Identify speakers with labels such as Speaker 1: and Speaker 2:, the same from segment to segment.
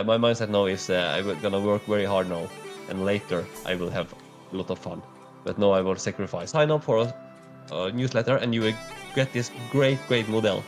Speaker 1: My mindset now is I'm gonna work very hard now, and later I will have a lot of fun. But no, I will sacrifice. Sign up for a newsletter, and you will get this great model.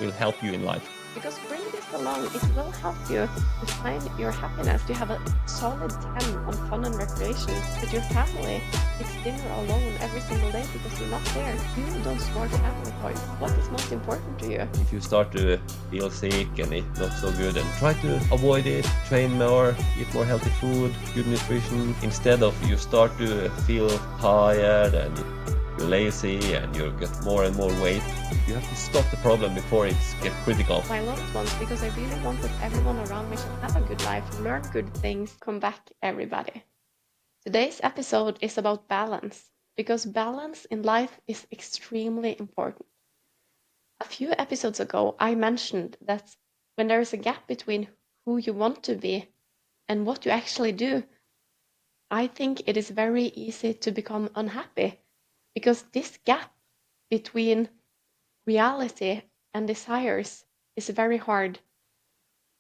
Speaker 1: Will help you in life.
Speaker 2: Because bring this along, it will help you to find your happiness. You have a solid 10 on fun and recreation, but your family is dinner alone every single day because you're not there. You don't score family points. What is most important to you?
Speaker 1: If you start to feel sick and it's not so good, and try to avoid it, train more, eat more healthy food, good nutrition. Instead of you start to feel tired and you're lazy and you get more and more weight, you have to stop the problem before it gets critical.
Speaker 2: My loved ones, because I really want that everyone around me should have a good life, learn good things, come back everybody. Today's episode is about balance, because balance in life is extremely important. A few episodes ago, I mentioned that when there is a gap between who you want to be and what you actually do, I think it is very easy to become unhappy because this gap between reality and desires is very hard.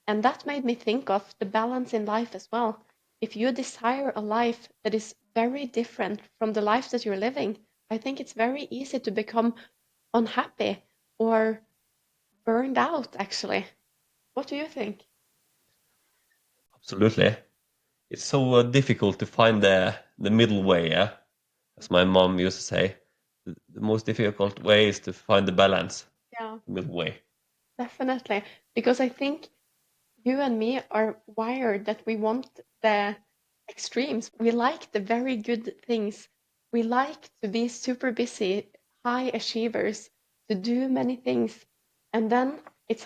Speaker 2: And that made me think of the balance in life as well. If you desire a life that is very different from the life that you're living, I think it's very easy to become unhappy or burned out, actually. What do you think?
Speaker 1: Absolutely. It's so difficult to find the middle way, yeah? As my mom used to say, the most difficult way is to find the balance,
Speaker 2: Yeah,
Speaker 1: the middle way.
Speaker 2: definitely. Because I think you and me are wired that we want the extremes. We like the very good things. We like to be super busy, high achievers, to do many things. And then it's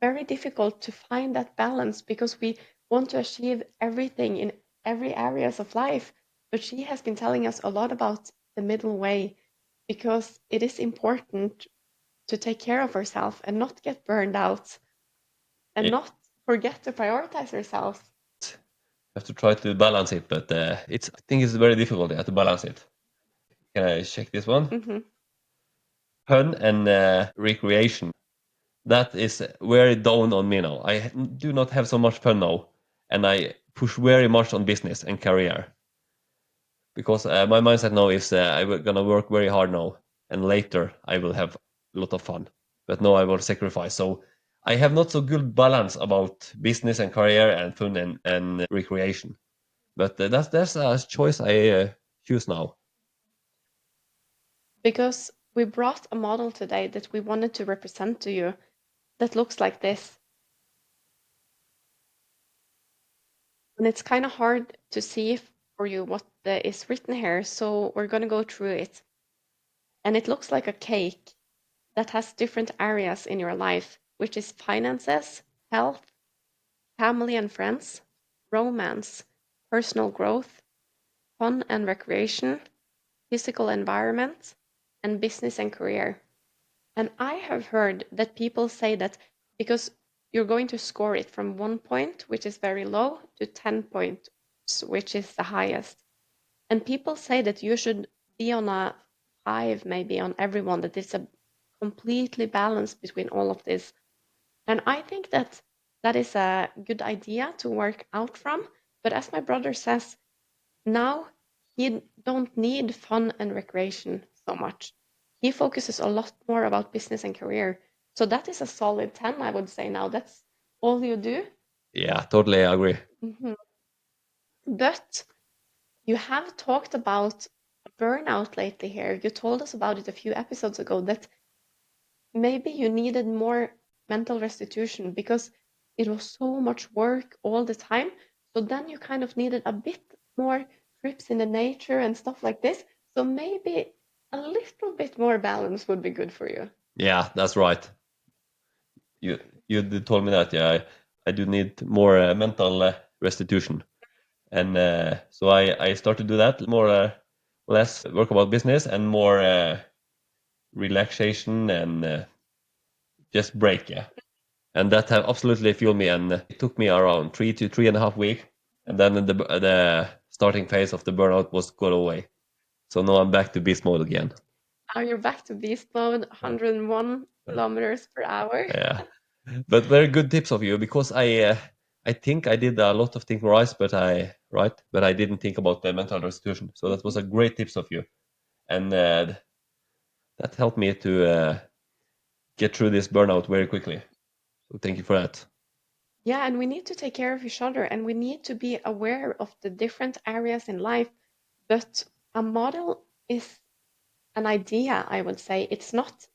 Speaker 2: very difficult to find that balance because we want to achieve everything in every areas of life. But she has been telling us a lot about the middle way because it is important to take care of ourselves and not get burned out and
Speaker 1: You
Speaker 2: not forget to prioritize ourselves.
Speaker 1: have to try to balance it, but I think it's very difficult, yeah, to balance it. Can I check this one?
Speaker 2: Hmm.
Speaker 1: Fun and recreation. That is very down on me now. I do not have so much fun now, and I push very much on business and career because my mindset now is I'm gonna work very hard now, and later I will have a lot of fun. But no, I will sacrifice. So I have not so good balance about business and career and fun and recreation. But that's a choice I choose now.
Speaker 2: Because we brought a model today that we wanted to represent to you that looks like this. And it's kind of hard to see for you what is written here, so we're going to go through it. And it looks like a cake that has different areas in your life, which is finances, health, family and friends, romance, personal growth, fun and recreation, physical environment, and business and career. And I have heard that people say that because you're going to score it from 1 point, which is very low, to 10 points, which is the highest. And people say that you should be on a 5, maybe on everyone, that it's a completely balance between all of this. And I think that that is a good idea to work out from. But as my brother says, now he don't need fun and recreation so much. He focuses a lot more about business and career. So that is a solid 10, I would say now. That's all you do.
Speaker 1: Yeah, totally agree.
Speaker 2: Mhm. But you have talked about burnout lately here. You told us about it a few episodes ago that maybe you needed more mental restitution because it was so much work all the time. So then you kind of needed a bit more trips in the nature and stuff like this. So maybe a little bit more balance would be good for you.
Speaker 1: Yeah, that's right. You told me that. Yeah, I do need more mental restitution, and so I start to do that more, less work about business and more relaxation and just break. Yeah, and that have absolutely fueled me. And it took me around 3 to 3.5 weeks, and then the starting phase of the burnout was gone away. So now I'm back to beast mode again.
Speaker 2: Now you're back to beast mode, 101 kilometers per hour.
Speaker 1: Yeah, but very good tips of you because I I think I did a lot of things right, but I didn't think about the mental restitution. So that was a great tips of you, and that helped me to get through this burnout very quickly. So thank you for that.
Speaker 2: Yeah, and we need to take care of each other and we need to be aware of the different areas in life. But a model is an idea, I would say. It's not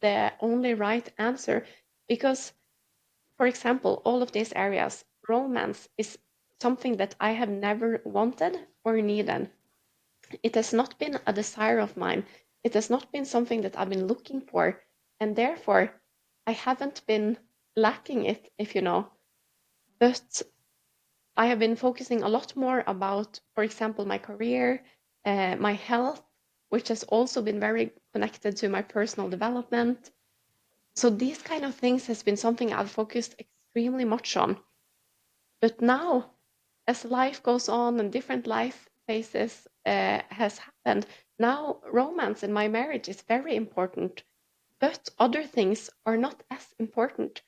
Speaker 2: the only right answer because, for example, all of these areas, romance is something that I have never wanted or needed. It has not been a desire of mine. It has not been something that I've been looking for. And therefore, I haven't been lacking it, if you know. But I have been focusing a lot more about, for example, my career, my health, which has also been very connected to my personal development. So these kind of things has been something I've focused extremely much on. But now, as life goes on and different life phases has happened, now romance in my marriage is very important, but other things are not as important.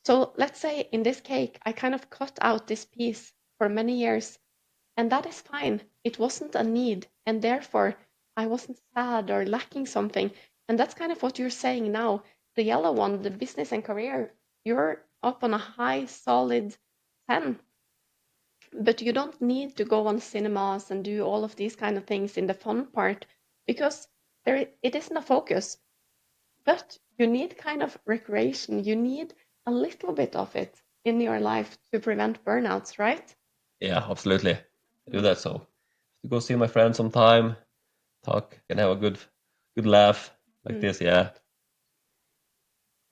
Speaker 2: So let's say in this cake, I kind of cut out this piece for many years, and that is fine. It wasn't a need, and therefore I wasn't sad or lacking something. And that's kind of what you're saying now. The yellow one, the business and career, you're up on a high, solid 10, but you don't need to go on cinemas and do all of these kind of things in the fun part because it isn't a focus. But you need kind of recreation. You need a little bit of it in your life to prevent burnouts, right?
Speaker 1: Yeah, absolutely. I do that. So to go see my friends sometime, talk, and have a good laugh like
Speaker 2: Mm.
Speaker 1: this. Yeah,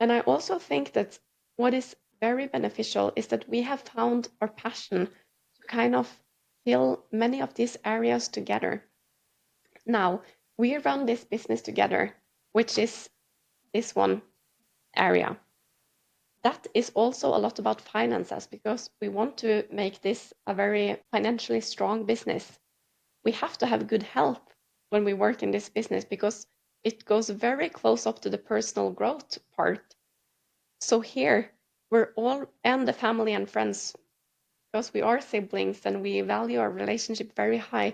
Speaker 2: And I also think that what is very beneficial is that we have found our passion to kind of fill many of these areas together. Now, we run this business together, which is this one area. That is also a lot about finances because we want to make this a very financially strong business. We have to have good health when we work in this business because it goes very close up to the personal growth part. So here, we're all, and the family and friends, because we are siblings and we value our relationship very high.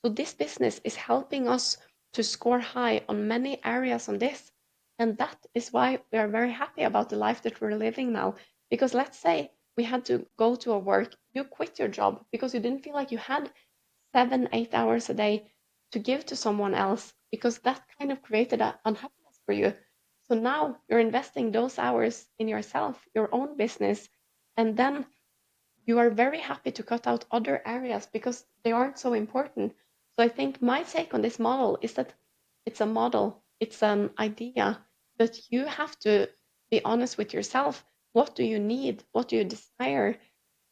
Speaker 2: So this business is helping us to score high on many areas on this. And that is why we are very happy about the life that we're living now. Because let's say we had to go to a work, you quit your job because you didn't feel like you had 7, 8 hours a day to give to someone else because that kind of created a unhappiness for you. So now you're investing those hours in yourself, your own business, and then you are very happy to cut out other areas because they aren't so important. So I think my take on this model is that it's a model, it's an idea, but you have to be honest with yourself. What do you need? What do you desire?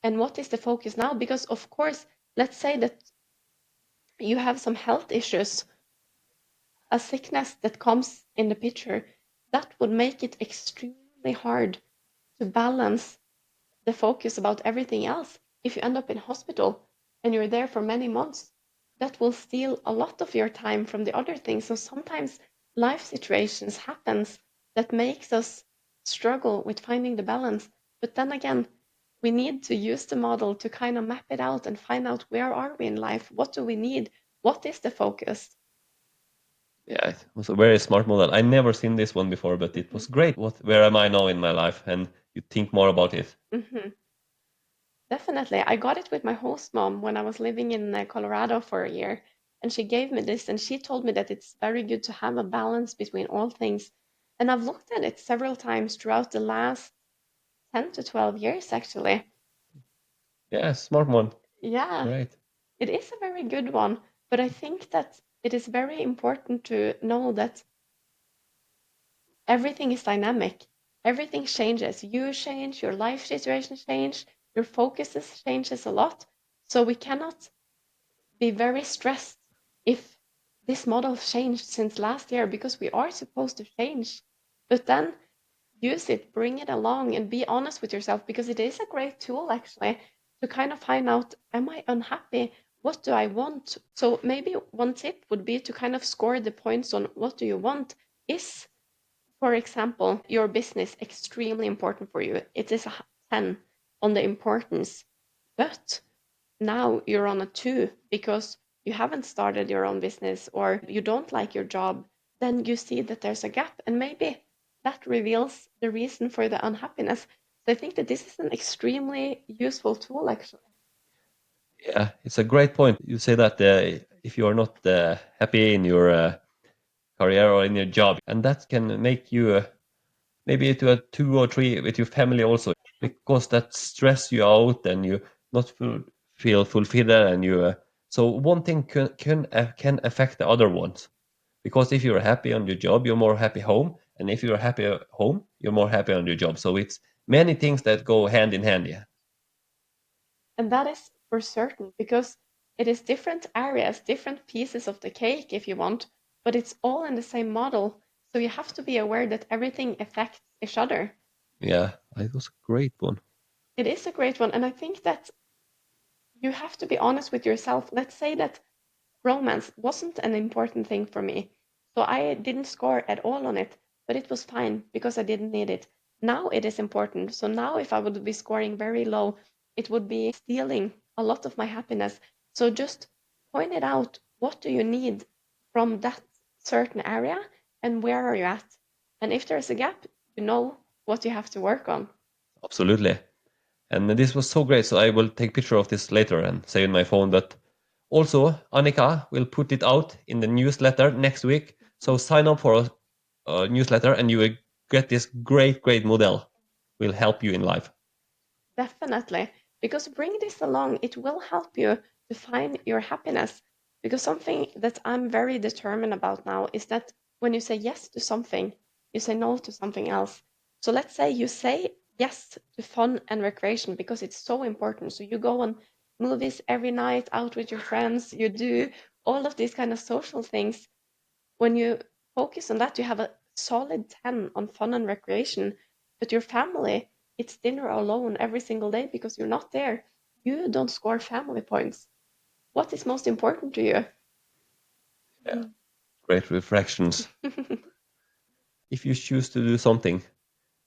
Speaker 2: And what is the focus now? Because, of course, let's say that you have some health issues, a sickness that comes in the picture, that would make it extremely hard to balance the focus about everything else. If you end up in hospital and you're there for many months, that will steal a lot of your time from the other things. So sometimes life situations happens that makes us struggle with finding the balance. But then again, we need to use the model to kind of map it out and find out where are we in life? What do we need? What is the focus?
Speaker 1: yeah, it was a very smart model. I never seen this one before, but it was great. Where am I now in my life? And you think more about it.
Speaker 2: Mm-hmm. Definitely. I got it with my host mom when I was living in Colorado for a year. And she gave me this, and she told me that it's very good to have a balance between all things. And I've looked at it several times throughout the last 10 to 12 years, actually.
Speaker 1: Yeah, smart one.
Speaker 2: Yeah,
Speaker 1: Great.
Speaker 2: it is a very good one. But I think that it is very important to know that everything is dynamic. Everything changes. You change, your life situation change, your focuses changes a lot. So we cannot be very stressed if this model changed since last year because we are supposed to change. But then use it, bring it along, and be honest with yourself because it is a great tool actually to kind of find out, am I unhappy? What do I want? So maybe one tip would be to kind of score the points on what do you want. Is, for example, your business extremely important for you? It is a 10. on the importance. But now you're on a 2 because you haven't started your own business or you don't like your job, then you see that there's a gap, and maybe that reveals the reason for the unhappiness. So I think that this is an extremely useful tool, actually.
Speaker 1: Yeah, it's a great point. You say that if you are not happy in your career or in your job, and that can make you maybe to a 2 or 3 with your family also, because that stress you out and you not feel fulfilled, and you so one thing can affect the other ones, because if you're happy on your job, you're more happy home, and if you're happy at home, you're more happy on your job. So it's many things that go hand in hand. Yeah.
Speaker 2: And that is for certain because it is different areas, different pieces of the cake, if you want, but it's all in the same model. So you have to be aware that everything affects each other.
Speaker 1: Yeah, it was a great one.
Speaker 2: It is a great one. And I think that you have to be honest with yourself. Let's say that romance wasn't an important thing for me. So I didn't score at all on it, but it was fine because I didn't need it. Now it is important. So now if I would be scoring very low, it would be stealing a lot of my happiness. So just point it out. What do you need from that certain area and where are you at? And if there's a gap, you know what you have to work on.
Speaker 1: Absolutely. And this was so great. So I will take picture of this later and save in my phone. But also, Annika will put it out in the newsletter next week. So sign up for a newsletter, and you will get this great model. Will help you in life.
Speaker 2: Definitely. Because bring this along, it will help you to find your happiness. Because something that I'm very determined about now is that when you say yes to something, you say no to something else. So let's say you say yes to fun and recreation because it's so important. So you go on movies every night out with your friends, you do all of these kind of social things. When you focus on that, you have a solid 10 on fun and recreation, but your family, it's dinner alone every single day because you're not there. You don't score family points. What is most important to you?
Speaker 1: Yeah. Great reflections. If you choose to do something,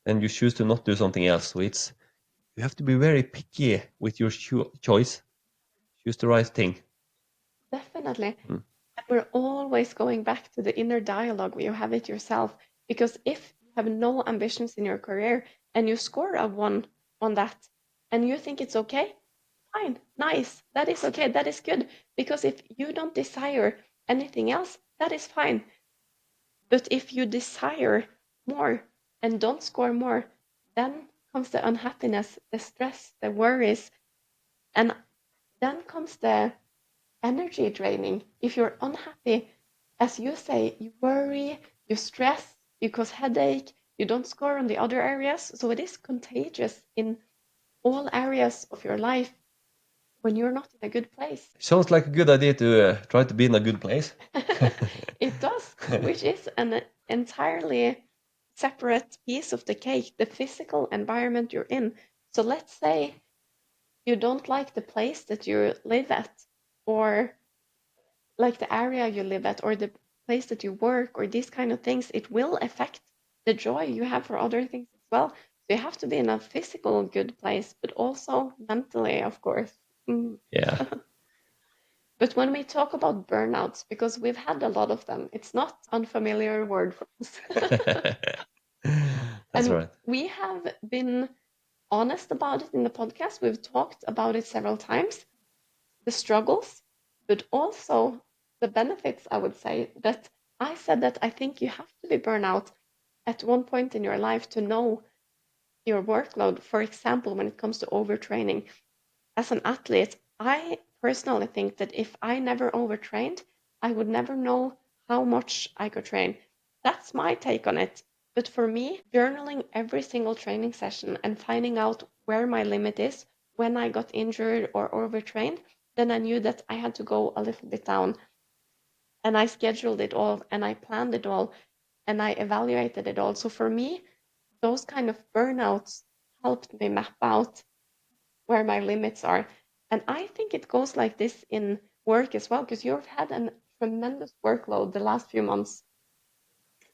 Speaker 1: then you choose to not do something else. So it's you have to be very picky with your choice. Choose the right thing.
Speaker 2: Definitely.
Speaker 1: Mm.
Speaker 2: And we're always going back to the inner dialogue where you have it yourself. Because if you have no ambitions in your career and you score a 1 on that and you think it's okay, fine, nice, that is okay, that is good. Because if you don't desire anything else, that is fine. But if you desire more and don't score more, then comes the unhappiness, the stress, the worries, and then comes the energy draining. If you're unhappy, as you say, you worry, you stress, you cause headache, you don't score on the other areas. So it is contagious in all areas of your life when you're not in a good place.
Speaker 1: Sounds like a good idea to try to be in a good place.
Speaker 2: It does, which is an entirely separate piece of the cake, the physical environment you're in. So let's say you don't like the place that you live at, or like the area you live at, or the place that you work, or these kind of things. It will affect the joy you have for other things as well. So you have to be in a physical good place, but also mentally, of course. Mm.
Speaker 1: Yeah.
Speaker 2: But when we talk about burnouts, because we've had a lot of them, it's not unfamiliar word for us.
Speaker 1: That's
Speaker 2: And
Speaker 1: right.
Speaker 2: we have been honest about it in the podcast. We've talked about it several times, the struggles, but also the benefits, I would say. That I said that I think you have to be burnout at one point in your life to know your workload. For example, when it comes to overtraining. As an athlete, I personally think that if I never overtrained, I would never know how much I could train. That's my take on it. But for me, journaling every single training session and finding out where my limit is when I got injured or overtrained, then I knew that I had to go a little bit down. And I scheduled it all and I planned it all and I evaluated it all. So for me, those kind of burnouts helped me map out where my limits are. And I think it goes like this in work as well, because you've had a tremendous workload the last few months.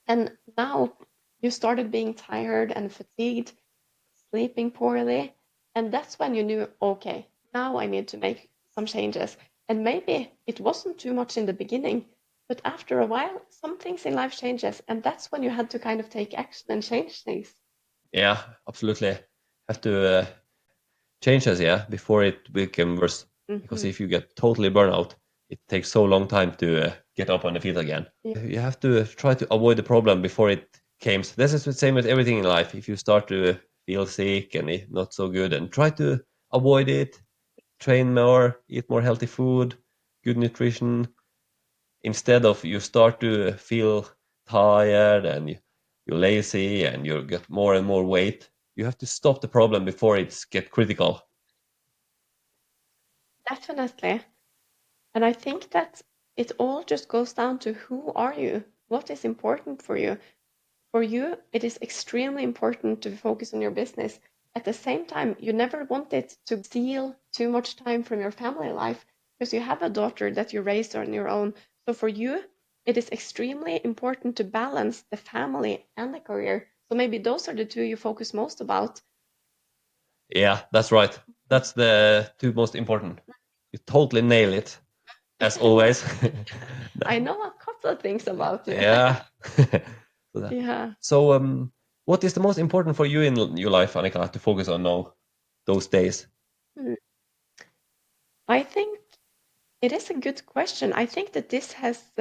Speaker 2: And now you started being tired and fatigued, sleeping poorly. And that's when you knew, okay, now I need to make some changes. And maybe it wasn't too much in the beginning, but after a while, some things in life changes, and that's when you had to kind of take action and change things.
Speaker 1: Yeah, absolutely. Have to change this, yeah, before it become worse. Because
Speaker 2: Hmm.
Speaker 1: if you get totally burnout, it takes so long time to get up on the feet again.
Speaker 2: Yeah.
Speaker 1: You have to try to avoid the problem before it comes. This is the same with everything in life. If you start to feel sick and not so good, and try to avoid it, train more, eat more healthy food, good nutrition, instead of you start to feel tired and you're lazy and you get more and more weight. You have to stop the problem before it's get critical.
Speaker 2: Definitely. And I think that it all just goes down to who are you? What is important for you? For you, it is extremely important to focus on your business. At the same time, you never want it to steal too much time from your family life because you have a daughter that you raised on your own. So for you, it is extremely important to balance the family and the career. So maybe those are the two you focus most about.
Speaker 1: Yeah, that's right. That's the two most important. You totally nail it, as always.
Speaker 2: I know a couple of things about you.
Speaker 1: Yeah. So,
Speaker 2: Yeah.
Speaker 1: so, what is the most important for you in your life, Annika, to focus on now, those days?
Speaker 2: Hmm. I think it is a good question. I think that this has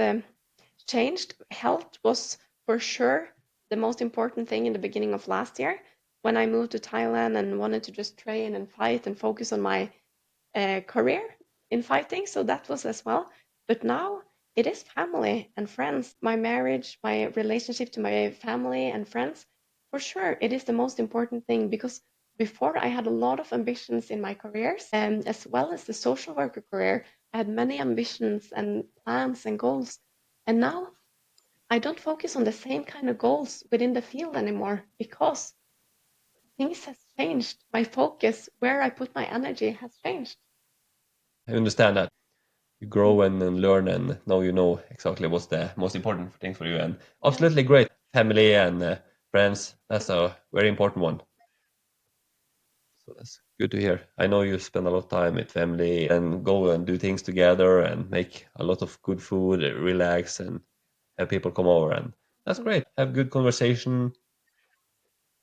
Speaker 2: changed. Health was for sure the most important thing in the beginning of last year when I moved to Thailand and wanted to just train and fight and focus on my career in fighting. So that was as well. But now it is family and friends, my marriage, my relationship to my family and friends. For sure, it is the most important thing because before I had a lot of ambitions in my careers, and as well as the social worker career, I had many ambitions and plans and goals. And now I don't focus on the same kind of goals within the field anymore because things has changed. My focus, where I put my energy has changed.
Speaker 1: I understand that you grow and learn, and now you know exactly what's the most important thing for you. And
Speaker 2: Yeah.
Speaker 1: absolutely great. Family and friends, that's a very important one. So that's good to hear. I know you spend a lot of time with family and go and do things together and make a lot of good food, relax, and have people come over. And that's great. Have good conversation.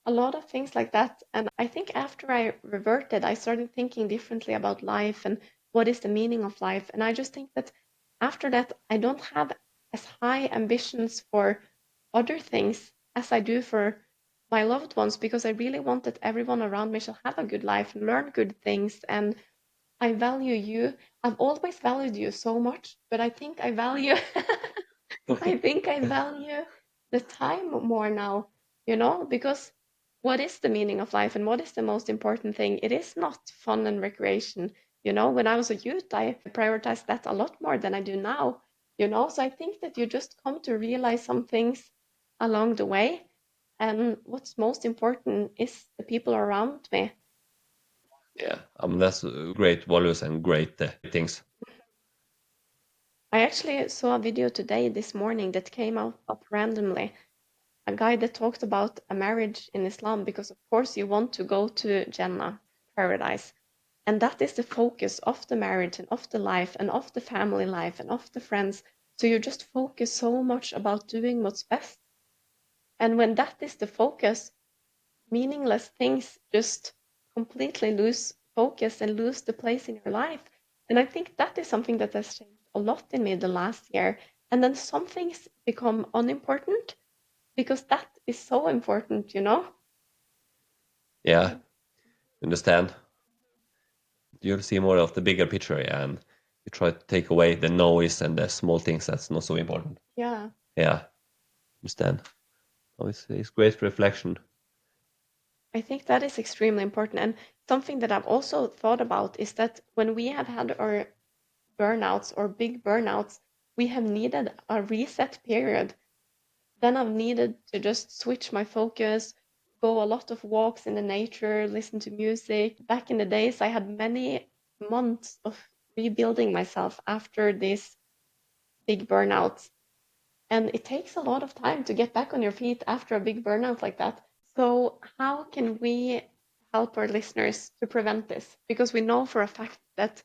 Speaker 2: A lot of things like that. And I think after I reverted, I started thinking differently about life and what is the meaning of life. And I just think that after that, I don't have as high ambitions for other things as I do for my loved ones because I really want that everyone around me shall have a good life and learn good things. And I value you. I've always valued you so much, but I think I value I think I value the time more now, because what is the meaning of life and what is the most important thing? It is not fun and recreation. When I was a youth, I prioritized that a lot more than I do now. So I think that you just come to realize some things along the way. And what's most important is the people around me.
Speaker 1: Yeah, that's great values and great things.
Speaker 2: I actually saw a video today, this morning, that came out up randomly. A guy that talked about a marriage in Islam because, of course, you want to go to Jannah, paradise. And that is the focus of the marriage and of the life and of the family life and of the friends. So you just focus so much about doing what's best. And when that is the focus, meaningless things just completely lose focus and lose the place in your life. And I think that is something that has changed a lot in me the last year. And then some things become unimportant because that is so important.
Speaker 1: Yeah, understand. You see more of the bigger picture, yeah, and you try to take away the noise and the small things that's not so important.
Speaker 2: Yeah,
Speaker 1: Yeah, understand. Oh, it's great reflection.
Speaker 2: I think that is extremely important. And something that I've also thought about is that when we have had our burnouts or big burnouts, we have needed a reset period. Then I've needed to just switch my focus, go a lot of walks in the nature, listen to music. Back in the days, I had many months of rebuilding myself after these big burnouts. And it takes a lot of time to get back on your feet after a big burnout like that. So, how can we help our listeners to prevent this? Because we know for a fact that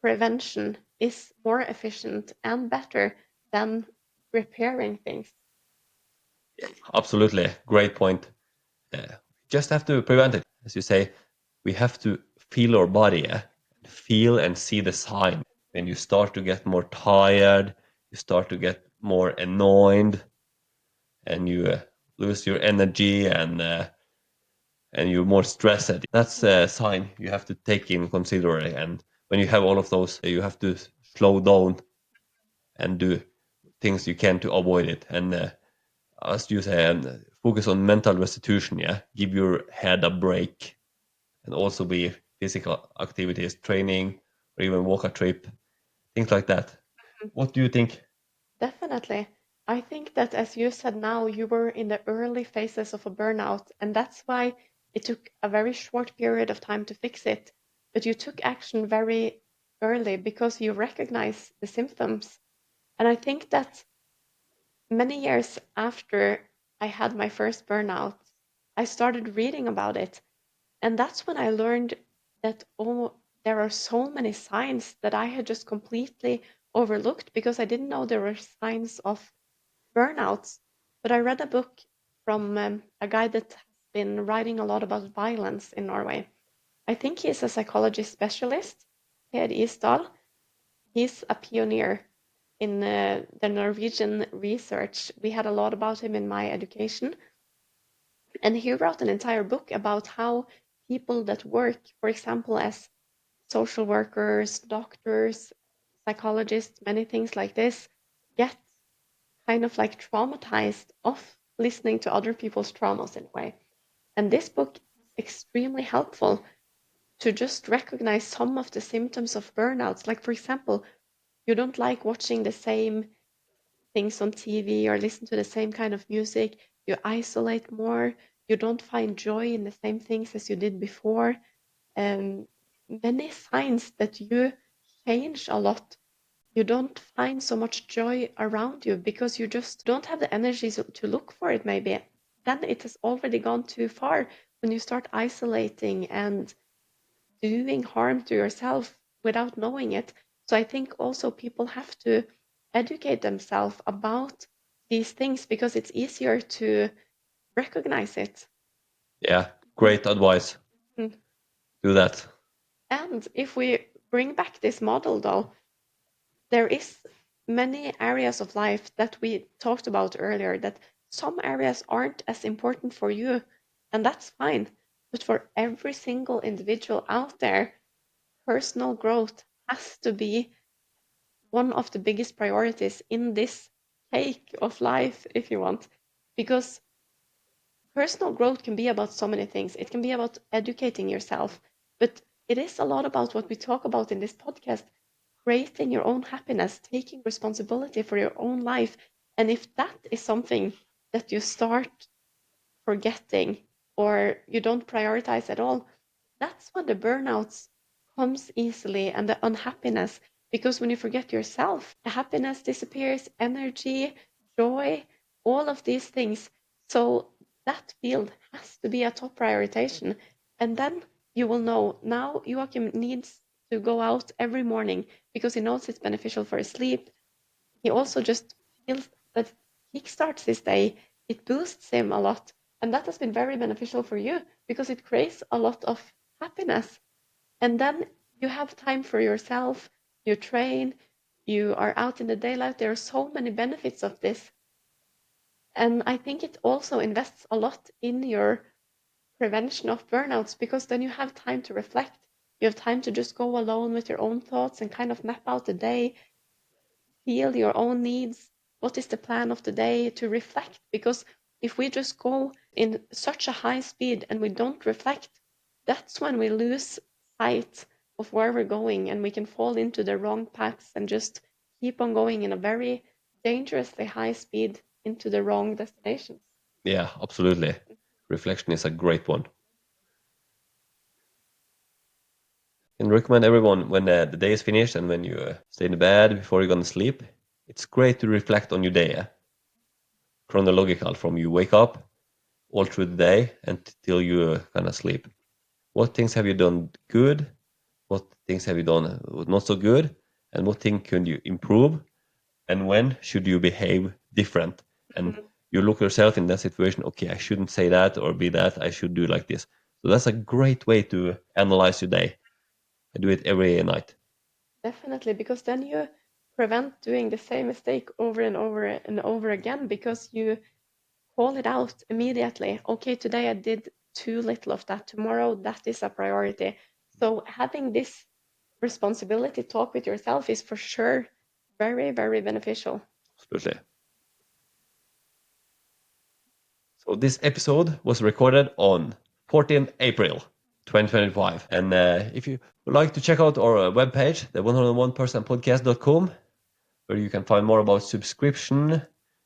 Speaker 2: prevention is more efficient and better than repairing things.
Speaker 1: Absolutely. Great point. Just have to prevent it. As you say, we have to feel our body, feel and see the sign. When you start to get more tired, you start to get more annoyed, and you lose your energy, and you're more stressed. That's a sign you have to take in consideration. And when you have all of those, you have to slow down and do things you can to avoid it. And as you say, focus on mental restitution. Yeah, give your head a break, and also be physical activities, training, or even walk a trip, things like that. What do you think?
Speaker 2: Definitely. I think that, as you said now, you were in the early phases of a burnout, and that's why it took a very short period of time to fix it. But you took action very early because you recognize the symptoms. And I think that many years after I had my first burnout, I started reading about it. And that's when I learned that, oh, there are so many signs that I had just completely overlooked because I didn't know there were signs of burnouts. But I read a book from a guy that has been writing a lot about violence in Norway. I think he's a psychology specialist, Per Isdal. He's a pioneer in the Norwegian research. We had a lot about him in my education. And he wrote an entire book about how people that work, for example, as social workers, doctors, psychologists, many things like this, get kind of like traumatized of listening to other people's traumas in a way. And this book is extremely helpful to just recognize some of the symptoms of burnouts. Like, for example, you don't like watching the same things on TV or listen to the same kind of music, you isolate more, you don't find joy in the same things as you did before. Um, Many signs that you change a lot. You don't find so much joy around you because you just don't have the energy to look for it, maybe. Then it has already gone too far when you start isolating and doing harm to yourself without knowing it. So I think also people have to educate themselves about these things because it's easier to recognize it.
Speaker 1: Yeah, great advice.
Speaker 2: Mm.
Speaker 1: Do that.
Speaker 2: And if we bring back this model though, there is many areas of life that we talked about earlier that some areas aren't as important for you, and that's fine. But for every single individual out there, personal growth has to be one of the biggest priorities in this cake of life, if you want, because personal growth can be about so many things. It can be about educating yourself, but it is a lot about what we talk about in this podcast, creating your own happiness, taking responsibility for your own life. And if that is something that you start forgetting or you don't prioritize at all, that's when the burnouts comes easily and the unhappiness. Because when you forget yourself, the happiness disappears, energy, joy, all of these things. So that field has to be a top prioritization. And then you will know now Joachim needs to go out every morning because he knows it's beneficial for his sleep. He also just feels that kickstarts his day. It boosts him a lot. And that has been very beneficial for you because it creates a lot of happiness. And then you have time for yourself, you train, you are out in the daylight. There are so many benefits of this. And I think it also invests a lot in your prevention of burnouts because then you have time to reflect. You have time to just go alone with your own thoughts and kind of map out the day, feel your own needs. What is the plan of the day to reflect? Because if we just go in such a high speed and we don't reflect, that's when we lose sight of where we're going and we can fall into the wrong paths and just keep on going in a very dangerously high speed into the wrong destinations.
Speaker 1: Yeah, absolutely. Reflection is a great one. And recommend everyone when the day is finished and when you stay in bed before you're gonna sleep, it's great to reflect on your day. Chronological from you wake up all through the day until you kind of sleep. What things have you done good? What things have you done not so good? And what thing can you improve? And when should you behave different? And you look yourself in that situation, okay, I shouldn't say that or be that, I should do like this. So that's a great way to analyze your day. I do it every night.
Speaker 2: Definitely, because then you prevent doing the same mistake over and over and over again because you call it out immediately. Okay, today I did too little of that. Tomorrow, that is a priority. So having this responsibility talk with yourself is for sure very, very beneficial.
Speaker 1: Absolutely. So this episode was recorded on 14th April 2025. And if you would like to check out our webpage, the 101percentpodcast.com, where you can find more about subscription.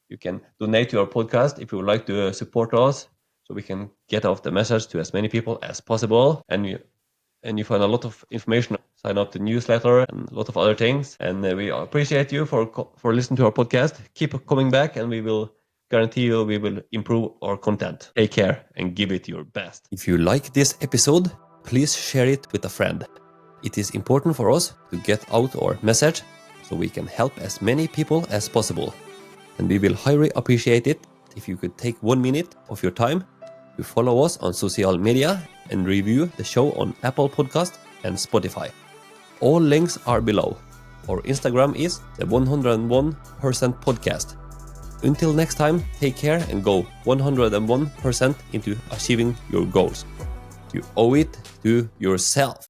Speaker 1: You can donate to our podcast if you would like to support us, so we can get out the message to as many people as possible. And you find a lot of information. Sign up to newsletter and a lot of other things. And we appreciate you for listening to our podcast. Keep coming back, and we will guarantee you we will improve our content. Take care and give it your best. If you like this episode, please share it with a friend. It is important for us to get out our message so we can help as many people as possible. And we will highly appreciate it if you could take 1 minute of your time to follow us on social media and review the show on Apple Podcast and Spotify. All links are below. Our Instagram is the 101% podcast. Until next time, take care and go 101% into achieving your goals. You owe it to yourself.